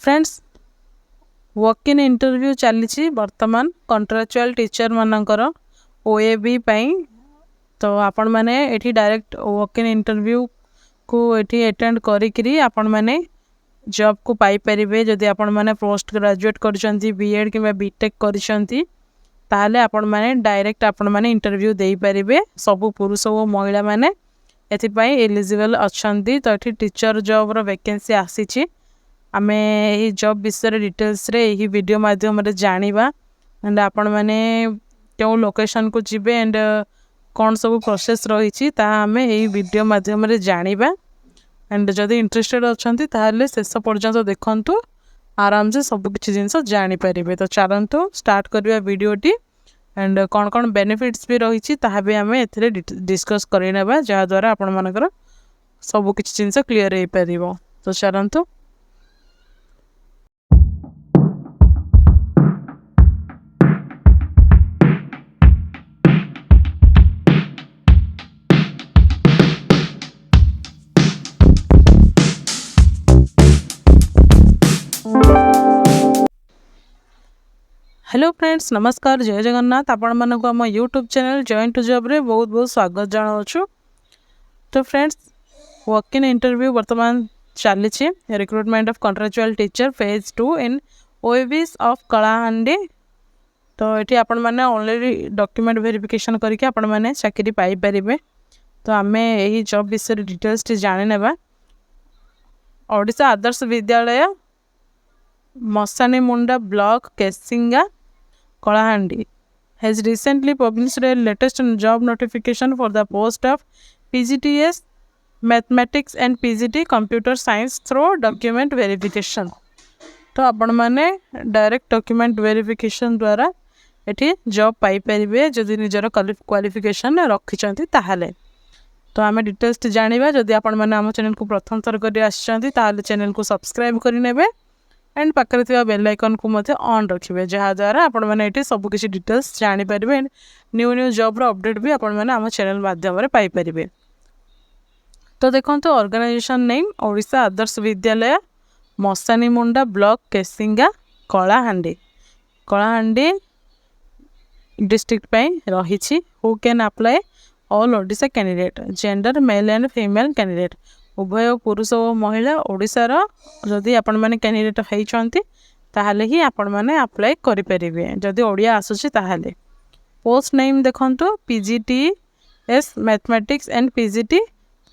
Friends work in interview चली बर्तमान contractual teacher मानकर ओएबी पाई। तो आपण मैंने एठी डायरेक्ट वर्क इन इंटरव्यू को एठी अटेंड करी आपण मैंने जॉब को पाई परिबे। जदि आपण मैंने पोस्ट ग्रेजुएट करछंती बीएड किबा बीटेक करछंती ताहले आपण मैंने डायरेक्ट आपण मैंने इंटरव्यू देई परिबे। सब पुरुष और महिला मैंने एथि पाई एलिजिबल अछंती। तो एठी टीचर जॉब रो वैकेंसी आसीछि। आमे एही जॉब विषय डिटेल्स रे एही वीडियो माध्यम रे जानिबा एंड आपण मैंने क्यों लोकेशन को जिबे एंड कौन सब प्रोसेस रही आमे एही वीडियो माध्यम रे जानिबा। एंड जदि इंटरेस्टेड अछंती ताहले शेष पर्यंत देखंतु आराम से सब किछि जिंस जानि परिबे। तो चलंतु स्टार्ट करबा वीडियोटी एंड कौन कौन बेनिफिट्स भी रही ताहा भी आमे एथिरे डिस्कस करि नेबा जा द्वारा आपण मानकर सब किछि जिंस क्लियर हे परिबो। तो चलंतु हेलो फ्रेंड्स नमस्कार जय जगन्नाथ। आपण मानक आम यूट्यूब चैनल जॉइन टू जॉब रे बहुत बहुत स्वागत जनाऊँ। तो फ्रेंड्स वर्क इन इंटरव्यू वर्तमान चली recruitment of contractual teacher phase 2 in OAVs of Kalahandi. तो ये आपण मैंने ऑलरेडी डॉक्यूमेंट वेरिफिकेशन करके आपण मैंने चाकरी पाई परिबे। तो आमे यही जॉब विषय डिटेल्स टी जानि नेबा। Odisha Adarsha Vidyalaya Masani Munda block Kesinga Kalahandi has recently published a latest job notification for the post of PGTS Mathematics and PGT Computer Science through document verification। तो आपण माने डायरेक्ट डॉक्यूमेंट वेरिफिकेशन द्वारा एठी जॉब पाई परिबे जदि निजर क्वालिफिकेशन रखिचंती ताहाले। तो आमे डिटेल्स जानिबा। जदि आपण माने हम चैनल को प्रथम थर करी आछंती ताहाले चैनल को सब्सक्राइब करि नेबे एंड पाखरे थिबा बेल आइकन को मते ऑन रखिबे जहा द्वारा आपण माने एठी सब किछि डिटेल्स जानि परिबे। न्यू न्यू जॉब रो अपडेट भी आपण माने हम चैनल माध्यम रे पाई परिबे। तो देखंतु organisation name Odisha Adarsha Vidyalaya Masani Munda block Kesinga Kalahandi district पे रही। Who can apply all Odisha candidate gender male and female candidate उभय पुरुष और महिला ओडिशार जदि आपण माने कैंडिडेट होइछंती ताहाले ही आपण माने अप्लाई करि परिबे जदि ओडिया आसुची ताहाले। पोस्ट नेम देखंतु PGTs mathematics and PGT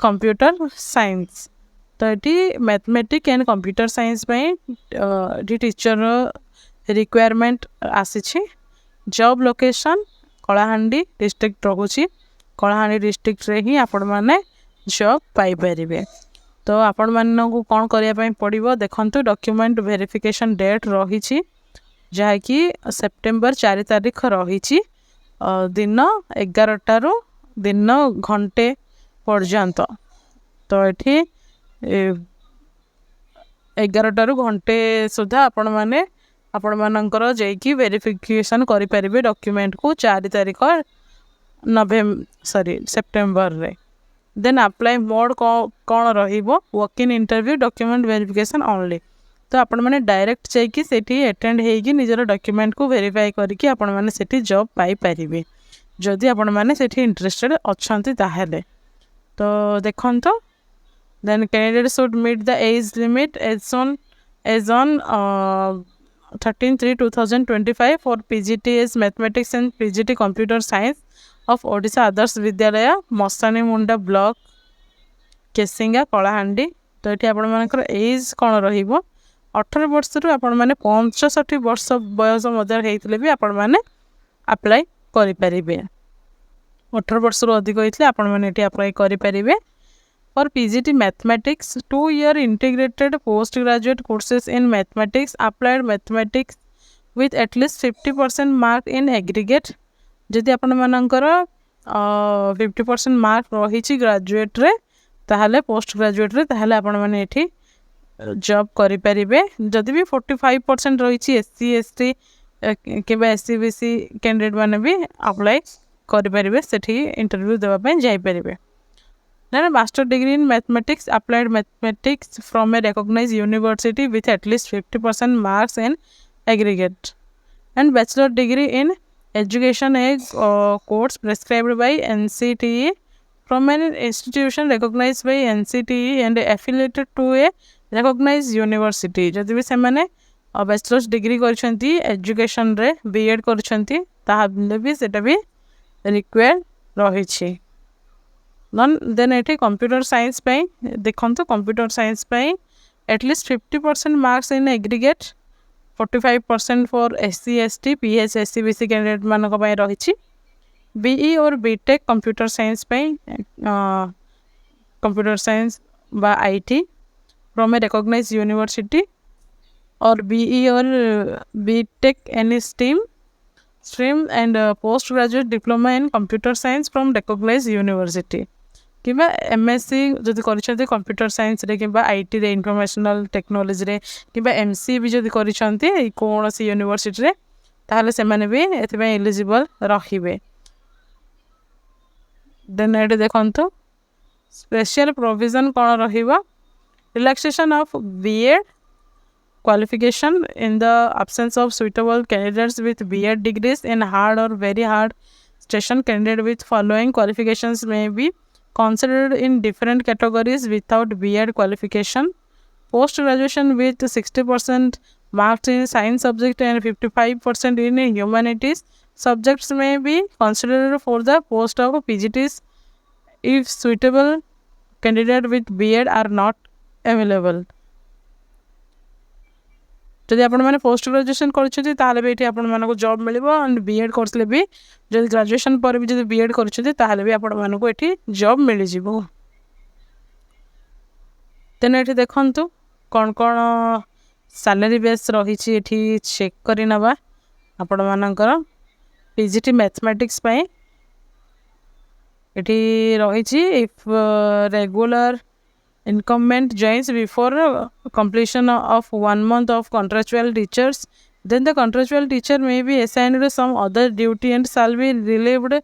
computer science. तो ये mathematics and computer science teacher requirement आसी। जॉब लोकेशन कलाहांडी डिस्ट्रिक्ट रोची। कलाहांडी डिस्ट्रिक्ट रे ही आपण माने जॉब पाई परिबे। तो आपण माननकु कोन करिया पई पड़िबो देखंतु डॉक्यूमेंट वेरिफिकेशन डेट रही जहा कि सेप्टेम्बर 4 तारिख रही दिन 11 रु दिन घंटे पर्यंत। तो ये 11 रु घंटे सुधा आपण मानकर जाइकी वेरिफिकेशन करि परिबे डॉक्यूमेंट को 4 तारिख सेप्टेम्बर रे। देन अप्लाई मोड कौन रहिबो work in interview document verification only. तो आपण माने डायरेक्ट जाइकी सेठी अटेंड हेगी निजर डॉक्यूमेंट को वेरीफाई करके आपण माने सेठी जॉब पाई परिबे जदि आपण माने सेठी इंटरेस्टेड अछंती ताहाले। तो देखंतो then candidate should meet the age limit age on 13/3/2025 for PGTs mathematics and PGT computer science of Odisha Adarsha Vidyalaya Masani Munda block Kesinga Kalahandi. तो ये आपण मानकर एज कौन रहिबो 18 वर्ष रु आपण माने 65 वर्ष बयस मध्य हेइतले भी आपण माने अप्लाई करि परिबे। 18 वर्ष रु अधिक होइतले आपण माने एटी अप्लाई करि परिबे। For PGT mathematics 2 year integrated post graduate courses in mathematics applied mathematics with at least 50% mark in aggregate। जदि आपण मानकर 50% मार्क रही ग्रेजुएट रे ताहले पोस्ट ग्रेजुएट रे ताहले आपण माने एठी जॉब करि परिबे। जदि भी 45% रही एससी एसटी केबे एससी बीसी कैंडिडेट माने भी अप्लाई करि परिबे सेठी इंटरव्यू देबा पय जाई परिबे। Then a master degree in mathematics, applied mathematics from a recognized university with at least 50% marks in aggregate. And bachelor degree in education, a course prescribed by NCTE from an institution recognized by NCTE and affiliated to a recognized university. जदि भी सेमाने bachelors degree करछंती education रे BEd करछंती ताहाले भी सेटा भी required रहिछि. None then एठी computer science पे देखंतो computer science पे at least 50% marks in aggregate 45% for SC ST PH SC BC candidate मानक पय रहिछि. BE और BTech कंप्यूटर साइंस पे कंप्यूटर साइंस बा IT from A recognized university or BE or BTech any stream and postgraduate diploma in computer science from recognized university किबा MSc जदि करिसथि computer science रे किबा IT रे informational technology रे किबा MC भी जदि करिसथि कोनोसी university रे ताहले से माने भी एथिबे एलिजिबल रहिबे. देन एटे देखंतो स्पेशल प्रोविजन कोन रहिबा. Relaxation of BEd qualification in the absence of suitable candidates with BEd degrees in hard or very hard station. Candidate with following qualifications may be considered in different categories without BEd qualification. Post graduation with 60% marks in science subject and 55% in humanities subjects may be considered for the post of PGTs if suitable candidate with BEd are not available. जदि आपण मैंने post graduation कर आपण मानक job mill and BEd करते भी जब graduation पर भी जब BEd कर भी आपण मानक ये जॉब मिल जाव. तेना ये देखु कौन कौन सैलरी बेस रही चेक कर नवा. आपण मानकर PGT मैथमेटिक्स ये रही if regular incumbent joins before completion of 1 month of contractual teachers, then the contractual teacher may be assigned to some other duty and shall be relieved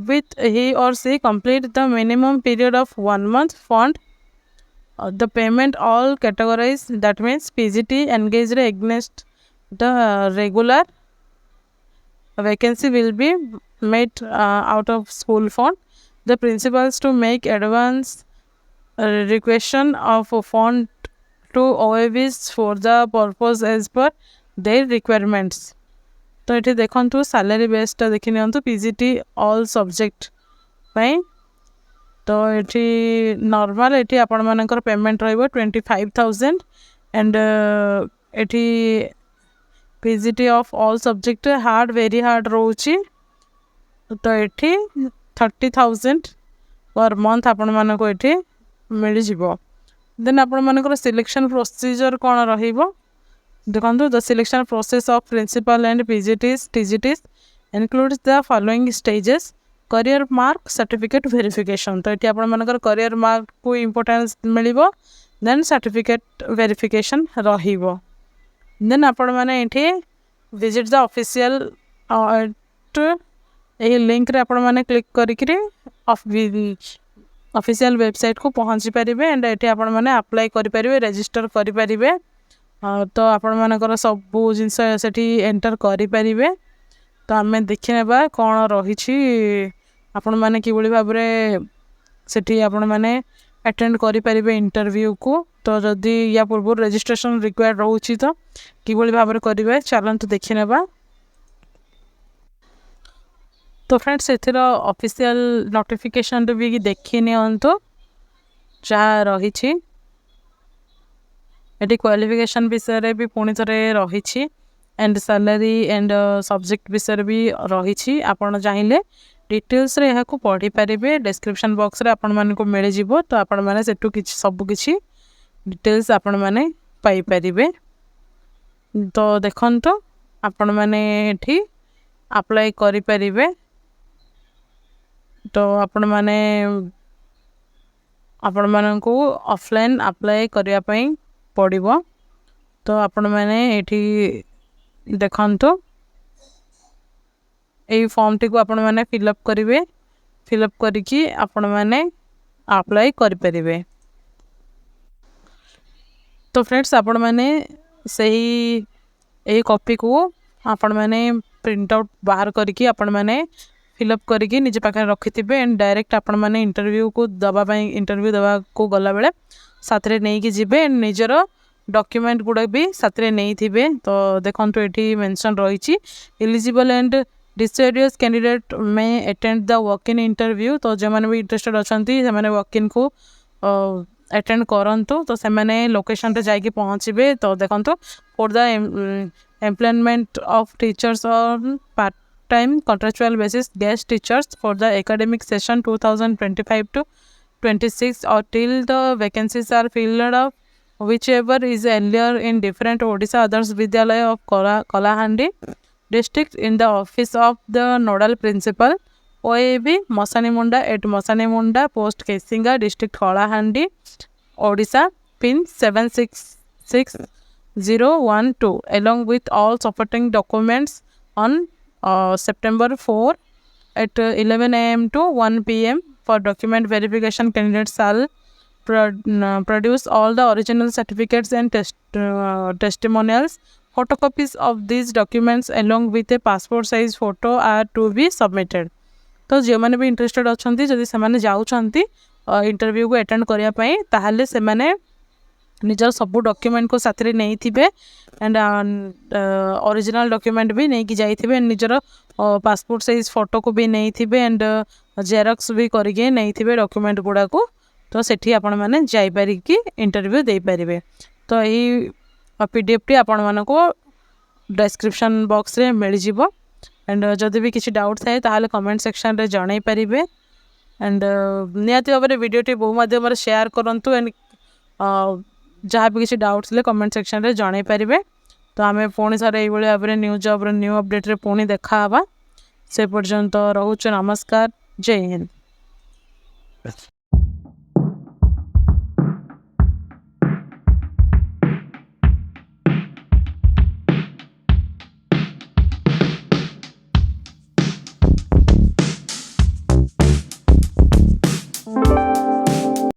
with he or she complete the minimum period of 1 month. Fund the payment all categorized, that means PGT engaged against the regular vacancy will be made out of school fund. The principals to make advance requisition of a fund to OAVs for the purpose as per their requirements. तो ये देखो salary बेसटा देखी नि PGT all subject तो ये normal ये आपण मानकर पेमेंट रहिबो 25,000 एंड ये PGT of all subject hard very hard रोची तो ये 30,000 पर मंथ आपण मानको ये मिल जाव. देन आपण मानकर सिलेक्शन प्रोसीजर कौन रहिबो देखो. The selection process of principal and TGTs includes the following stages. Career mark certificate verification तो ये आपण मानकर करियर मार्क को इम्पोर्टेंस मिलिबो. देन सर्टिफिकेट वेरिफिकेशन रहिबो. देन आपण माने एठी विजिट द ऑफिशियल यही लिंक रे आपण माने क्लिक करिकरी ऑफिशियल वेबसाइट को पहुँची पारे एंड ये आपण मैंने अप्लाई करें रजिस्टर करें. तो आपण मानकर सबू जिनस से एंटर करें. तो आम देखने कौन रही आपण मैंने कि भाव से आपण मैंने अटेंड करें इंटरव्यू को. तो जदि या पूर्व रजिस्ट्रेशन रिक्वायर्ड रोचे तो कि भाव करेंगे चलते देखने. तो फ्रेंड्स एथर ऑफिशियल नोटिफिकेशन भी देखी नियंतु जहाँ रही क्वालिफिकेशन विषय भी पुणी थे रही एंड सैलरी एंड सब्जेक्ट विषय भी रही. आपड़ चाहिए डिटेल्स रे यहाँ पढ़ी पारे. डिस्क्रिप्शन बॉक्स रे आपण मानक मिल जाव. तो आपण मैंने सेठू सबकि डिटेल्स आपण मैंने पाइपर. तो देखो आपण मैंने ये अप्लाई करें. तो आपण माने आपण मानकू ऑफलाइन अप्लाई करने पड़ो. तो आपण मैंने ये देखंतु यही फॉर्म टी को आपण मैंने फिलअप करेंगे. फिलअप करिकी आपण मैंने अप्लाई करें। तो फ्रेंड्स आपण मैंने सही कॉपी को आपण मैंने प्रिंट आउट बाहर करके आपण मैंने फिलअप करके निज पाखे रखि थे एंड डायरेक्ट आपण मैंने इंटरव्यू को दवाई इंटरव्यू देवा को गला बेले साथ रे नहीं कि जिबे एंड निजर डॉक्यूमेंट गुड़ा भी साथ रे नहीं थिबे। तो देखंतु एठी मेंशन रही एलिजिबल एंड डिसरियस कैंडिडेट में attend the walk in interview. तो जो मैंने भी इंटरेस्टेड अच्छी से वॉक इन को अटेंड करंतु। तो से लोकेशन रे जाके पहुँचे। तो देखंतु for the employment of teachers on part time contractual basis guest teachers for the academic session 2025 to 26 or till the vacancies are filled up whichever is earlier in different Odisha Others Vidyalaya of Kalahandi district in the office of the nodal principal OAB Mosanimunda at Mosanimunda post Kesinga district Kalahandi Odisha pin 7660012 along with all supporting documents on September 4 at 11 a.m. to 1 p.m. For document verification, candidates shall produce all the original certificates and testimonials. Photocopies of these documents along with a passport size photo are to be submitted. तो जो मैंने भी interested अच्छा जदि से जाऊँगी interview को attend करने ताहले से माने निजर सबू डॉक्यूमेंट को साथ रे नहीं थिबे एंड ओरिजिनल डॉक्यूमेंट भी नहीं कि जाइथिबे एंड निजर पासपोर्ट साइज फोटो को भी नहीं थिबे एंड जेरॉक्स भी करके नहीं थिबे डॉक्यूमेंट गुड़ा को। तो सेठी आपण माने जाई पारि कि इंटरव्यू दे पारिबे। तो यही पीडीएफ टी आपण माने को डिस्क्रिप्शन बॉक्स रे मिल जिवो एंड जदि भी किसी डाउट थाए ताहाले कमेंट सेक्शन रे जणाई पारिबे एंड नियाती भाबरे वीडियो टी बहु माध्यम रे शेयर करंतु एंड जहाँ भी किसी डाउट्स ले कमेंट सेक्शन रे जणाई पारिबे। तो आमे पुणी सारे भाई भाव में न्यू जॉब न्यू अपडेट रे पुणी देखा हवा से पर्यंत रोचु। नमस्कार, जय हिंद।